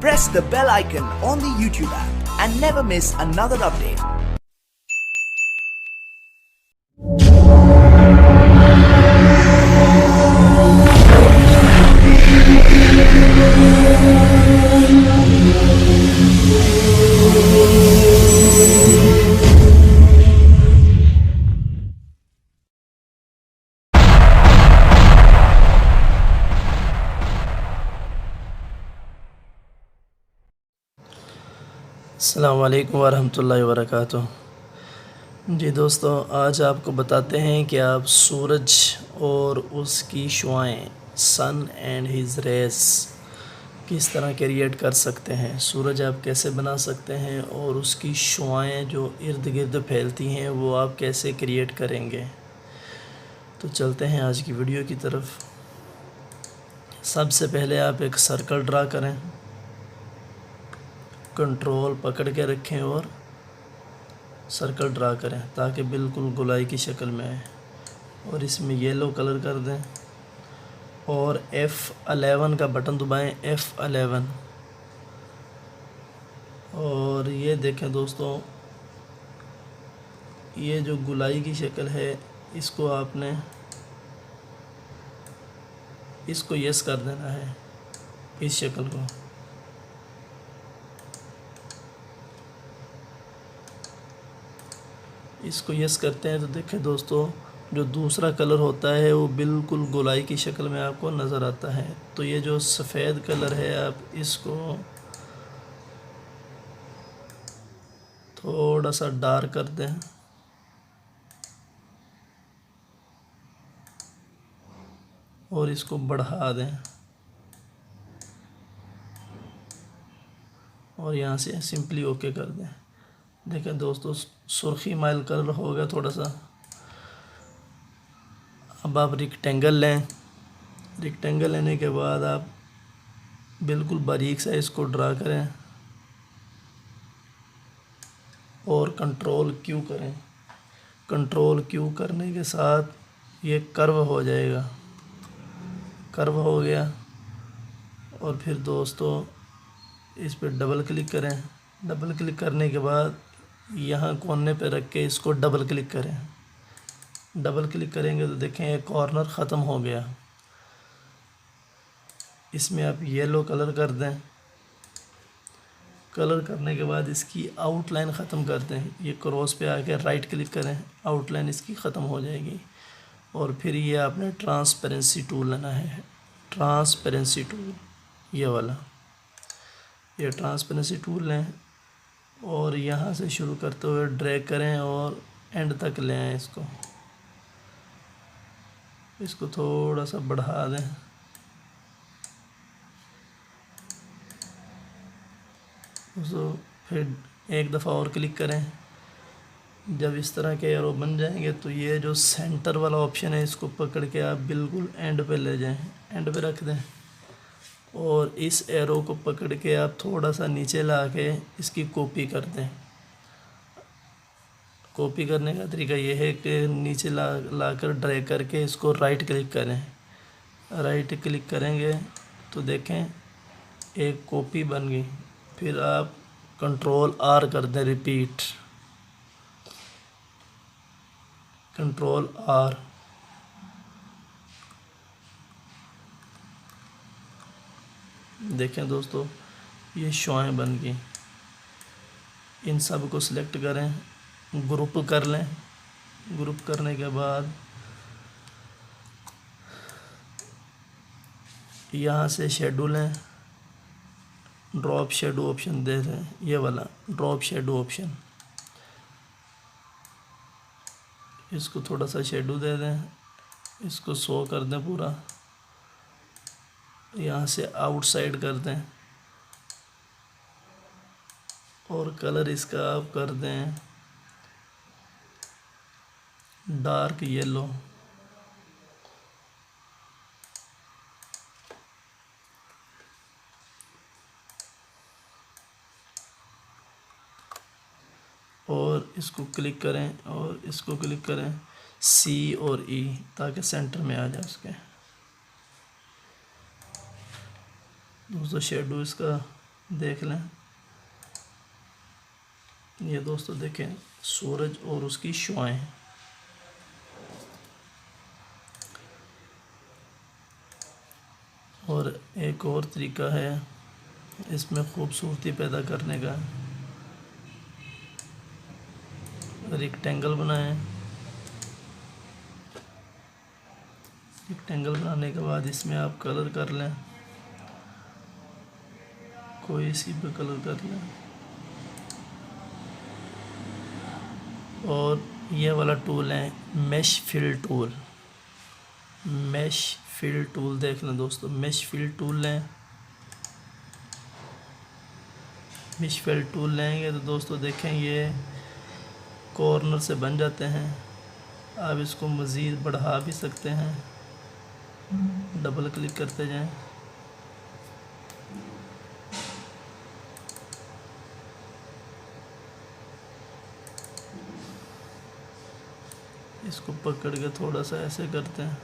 Press the bell icon on the YouTube app and never miss another update. अस्सलाम वालेकुम वरहमतुल्लाहि वबरकातुह। जी दोस्तों, आज आपको बताते हैं कि आप सूरज और उसकी शुआएं, सन एंड हिज रेस, किस तरह क्रिएट कर सकते हैं। सूरज आप कैसे बना सकते हैं और उसकी शुआएं जो इर्द गिर्द फैलती हैं वो आप कैसे क्रिएट करेंगे। तो चलते हैं आज की वीडियो की तरफ। सबसे पहले आप एक सर्कल ड्रा करें, कंट्रोल पकड़ के रखें और सर्कल ड्रा करें ताकि बिल्कुल गोलाई की शक्ल में आए। और इसमें येलो कलर कर दें और F11 का बटन दबाएं, F11। और ये देखें दोस्तों, ये जो गोलाई की शक्ल है इसको आपने इसको यस कर देना है, इस शक्ल को। इसको यस करते हैं तो देखें दोस्तों, जो दूसरा कलर होता है वो बिल्कुल गोलाई की शक्ल में आपको नज़र आता है। तो ये जो सफ़ेद कलर है आप इसको थोड़ा सा डार्क कर दें और इसको बढ़ा दें और यहाँ से सिंपली ओके कर दें। देखें दोस्तों, सुर्खी माइल कलर हो गया थोड़ा सा। अब आप रेक्टेंगल लें। रेक्टेंगल लेने के बाद आप बिल्कुल बारीक सा इसको ड्रा करें और कंट्रोल क्यू करें। कंट्रोल क्यू करने के साथ ये कर्व हो जाएगा। कर्व हो गया और फिर दोस्तों इस पर डबल क्लिक करें। डबल क्लिक करने के बाद यहाँ कोने पे रख के इसको डबल क्लिक करें। डबल क्लिक करेंगे तो देखें एक कॉर्नर ख़त्म हो गया। इसमें आप येलो कलर कर दें। कलर करने के बाद इसकी आउटलाइन ख़त्म कर दें। ये क्रॉस पे आके राइट क्लिक करें, आउटलाइन इसकी ख़त्म हो जाएगी। और फिर ये आपने ट्रांसपेरेंसी टूल लेना है। ट्रांसपेरेंसी टूल ये वाला, ये ट्रांसपेरेंसी टूल लें और यहाँ से शुरू करते हुए ड्रैग करें और एंड तक ले आएँ। इसको थोड़ा सा बढ़ा दें। उसको फिर एक दफ़ा और क्लिक करें। जब इस तरह के एरो बन जाएंगे तो ये जो सेंटर वाला ऑप्शन है इसको पकड़ के आप बिल्कुल एंड पे ले जाएं, एंड पे रख दें। और इस एरो को पकड़ के आप थोड़ा सा नीचे ला के इसकी कॉपी कर दें। कॉपी करने का तरीका ये है कि नीचे लाकर ड्रैग करके इसको राइट क्लिक करें। राइट क्लिक करेंगे तो देखें एक कॉपी बन गई। फिर आप कंट्रोल आर कर दें, रिपीट, कंट्रोल आर। देखें दोस्तों, ये शुआएं बन गई। इन सब को सिलेक्ट करें, ग्रुप कर लें। ग्रुप करने के बाद यहाँ से शेडो लें, ड्रॉप शेडो ऑप्शन दे दें, ये वाला ड्रॉप शेडो ऑप्शन। इसको थोड़ा सा शेडो दे दें, इसको शो कर दें पूरा। यहाँ से आउटसाइड कर दें और कलर इसका आप कर दें डार्क येलो। और इसको क्लिक करें और इसको क्लिक करें, सी और ई, ताकि सेंटर में आ जाए उसके। दोस्तों शेडो इसका देख लें, ये दोस्तों देखें सूरज और उसकी शुआएं। और एक और तरीका है इसमें खूबसूरती पैदा करने का। रेक्टेंगल बनाएं, रेक्टेंगल बनाने के बाद इसमें आप कलर कर लें, कोई सी भी कलर कर लें। और ये वाला टूल है mesh fill tool. Mesh fill tool देख लें दोस्तों, मैश फिल टूल लें। मैश फिल टूल लेंगे तो दोस्तों देखें ये कॉर्नर से बन जाते हैं। आप इसको मज़ीद बढ़ा भी सकते हैं, डबल क्लिक करते जाएं। इसको पकड़ के थोड़ा सा ऐसे करते हैं।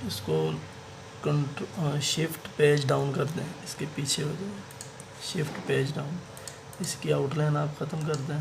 इसको शिफ्ट पेज डाउन कर दें, इसके पीछे हो जाए शिफ्ट पेज डाउन। इसकी आउटलाइन आप ख़त्म कर दें।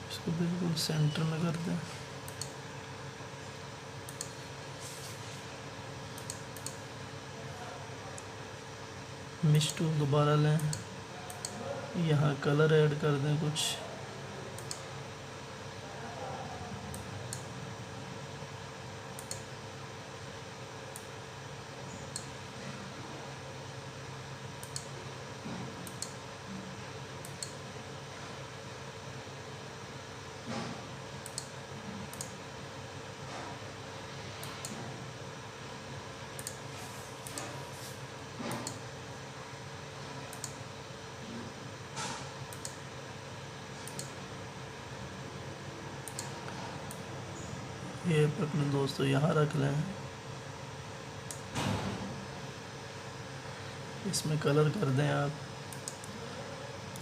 इसको बिल्कुल सेंटर में कर दें। मिश टूल दोबारा लें, यहाँ कलर ऐड कर दें कुछ। ये अपने दोस्तों यहाँ रख लें। इसमें कलर कर दें आप,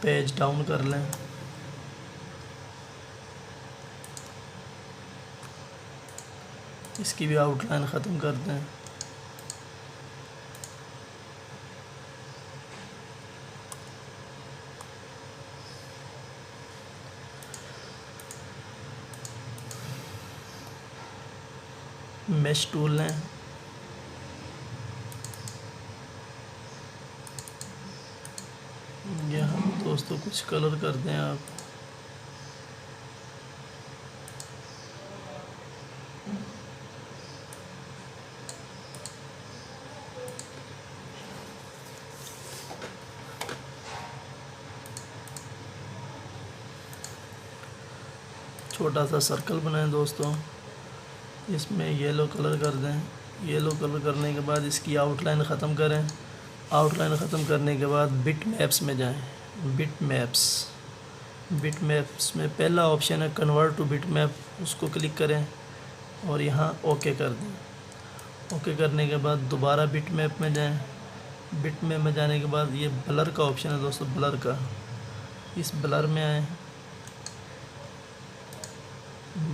पेज डाउन कर लें। इसकी भी आउटलाइन ख़त्म कर दें। मैश टूल लें, यहाँ दोस्तों कुछ कलर कर दें आप। छोटा सा सर्कल बनाएं दोस्तों, इसमें येलो कलर कर दें। येलो कलर करने के बाद इसकी आउटलाइन ख़त्म करें। आउटलाइन ख़त्म करने के बाद बिट मैप्स में जाएं। बिट मैप्स में पहला ऑप्शन है कन्वर्ट टू बिट मैप, उसको क्लिक करें और यहाँ ओके कर दें। ओके करने के बाद दोबारा बिट मैप में जाएं। बिट मैप में जाने के बाद ये ब्लर का ऑप्शन है दोस्तों, ब्लर का, इस ब्लर में आए।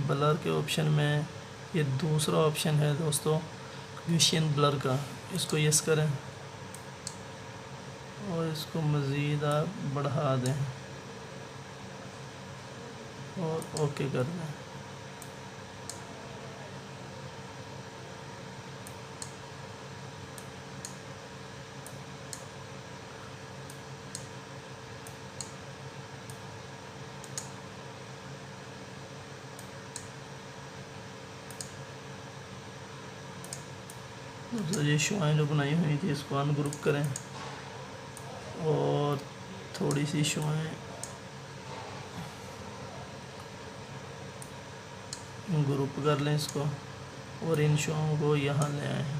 ब्लर के ऑप्शन में ये दूसरा ऑप्शन है दोस्तों गॉसियन ब्लर का, इसको यस करें। और इसको मज़ीद आप बढ़ा दें और ओके कर दें। तो ये शुआएँ जो बनाई हुई थी इसको अनग्रुप करें और थोड़ी सी शुआएँ ग्रुप कर लें इसको और इन शुआओं को यहाँ ले आएं।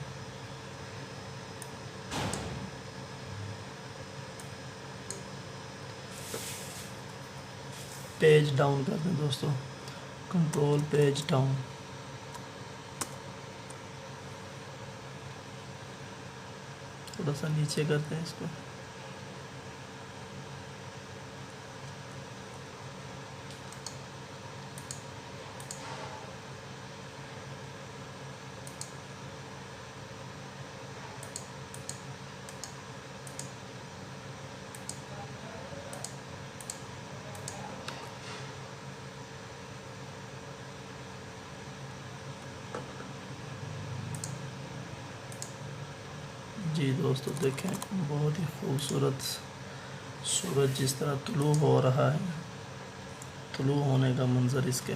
पेज डाउन कर दें दोस्तों, कंट्रोल पेज डाउन। थोड़ा सा नीचे करते हैं इसको। जी दोस्तों देखें, बहुत ही खूबसूरत सूरज जिस तरह तुलू हो रहा है, तुलू होने का मंज़र इसके।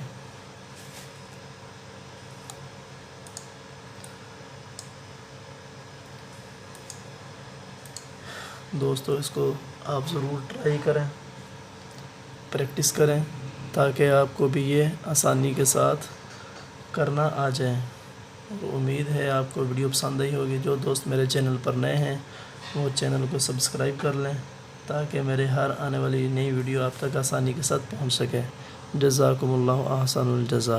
दोस्तों इसको आप ज़रूर ट्राई करें, प्रैक्टिस करें, ताकि आपको भी ये आसानी के साथ करना आ जाए। और उम्मीद है आपको वीडियो पसंद आई होगी। जो दोस्त मेरे चैनल पर नए हैं वो चैनल को सब्सक्राइब कर लें, ताकि मेरे हर आने वाली नई वीडियो आप तक आसानी के साथ पहुंच सके। जज़ाकुमुल्लाहु अहसनुल जज़ा।